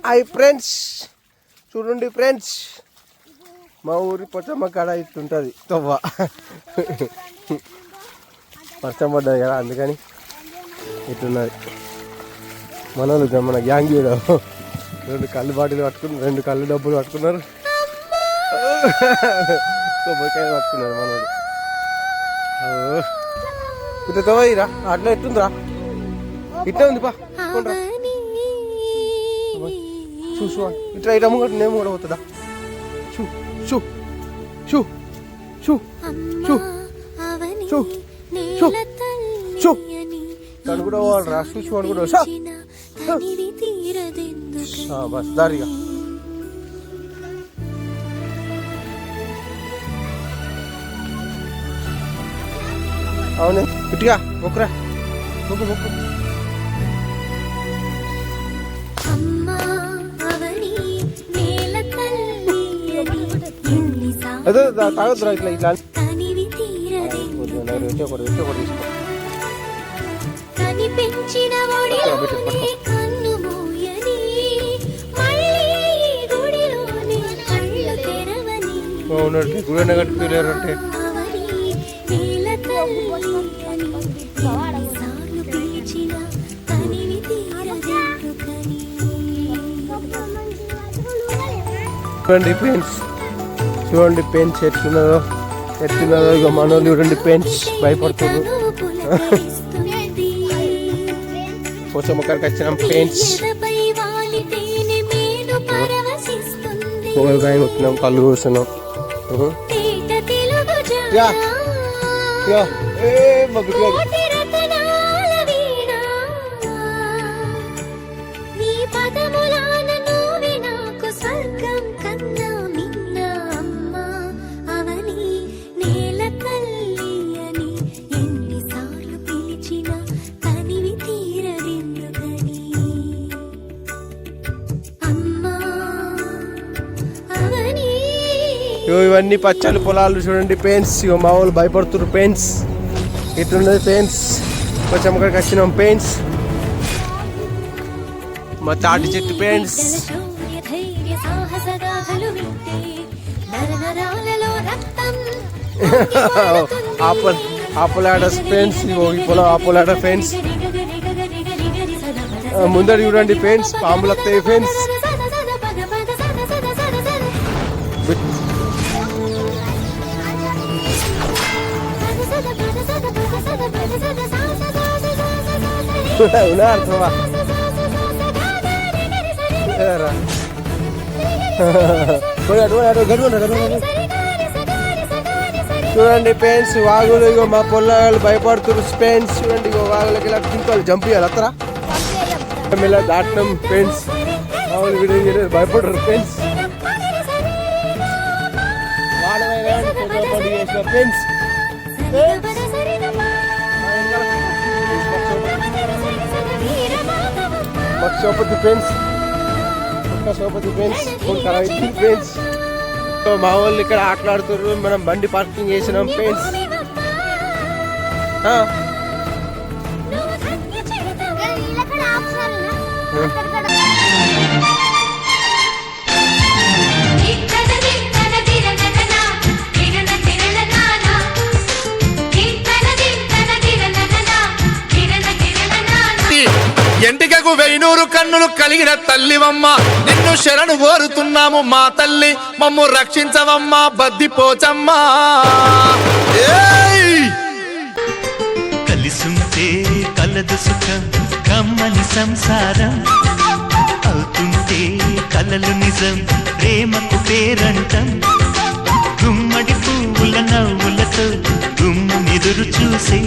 Hi friends, చూడండి friends, మా ఊరి పొచ్చమ్మ కాడ ఇట్లుంటుంది తవ్వ. వర్షం పడ్డది కదా అందుకని ఇట్లున్నది. మన గ్యాంగ్ కూడా 2 కళ్ళు బాటిల్ పట్టుకున్నారు, 2 కళ్ళు డబ్బులు పట్టుకున్నారు, కొబ్బరికాయ పట్టుకున్నారు మనోడు. ఇట్లా తవ్వరా, అట్లా ఎట్టుందిరా, ఇట్లా ఉంది పా చూ ఇట్లా ఇట్లా అమ్ముకుంటు నేను కూడా పోతుందా. చూ చూ చూ చూ చూ చూ చూ చూ తను కూడా పోవాలరా, చూసి వాడు కూడా బస్ దారిగా. అవునే ఇటుగా మొక్కురా, మొక్కు మొక్కు. అదే తాగొద్దురా ఇట్లా ఇట్లా అవునండి. గుడి కట్టుకోలేరు అంటే చూడండి ఫ్రెండ్స్, చూడండి పెన్స్ ఎట్లున్నదో. ఇక మనోళ్ళు చూడండి పెన్స్ భయపడుతున్నారు. పోచమ్మ కాడికి వచ్చినాం. పెన్స్ కూరగాయ వచ్చినాం, కళ్ళు కూర్చున్నాం. ఇవన్నీ పచ్చని పొలాలు చూడండి పెయిన్స్. ఇక మా వాళ్ళు భయపడుతున్నారు పెయిన్స్. ఇట్లున్నది పెయిన్స్. కొంచెం అక్కడికి వచ్చినాం పెయిన్స్. మా తాటి చెట్టు పెయిన్స్. ఆపలాడస్ పెయిన్స్. ఈ పొలం ఆపలాడ పెయిన్స్. ముందర చూడండి పెయిన్స్, పాములు వస్తాయి పెయిన్స్. చూడండి పెయిన్స్ వాగులు. ఇగో మా పొలాలు భయపడుతున్నారు పెయిన్స్. చూడండి ఇగో వాగులకి ఇలా కింకాలు జంప్ చేయాలి అత్తరా ఇలా దాటం పెయిన్స్. మామూలు వీడియో భయపడరు పెయిన్స్. పెయిన్స్ సోపతి పెన్స్, సోపతి పెన్స్, పెన్స్. మా వాళ్ళు ఇక్కడ ఆటలాడుతున్నారు. మనం బండి పార్కింగ్ చేసినాం పెన్స్. ఎంటికకు 1000 కన్నులు కలిగిన తల్లివమ్మ, నిన్ను శరణు కోరుతున్నాము మా తల్లి, మమ్ము రక్షించవమ్మా బద్దిపోచమ్మా. కలిసుంటే కలదు సుఖం, కమ్మని సంసారం అవుతుంటే కలలు నిజం, ప్రేమకు పేరంటం. గుమ్మడి పువ్వుల నవ్వులతో గుమ్మెదురు చూసే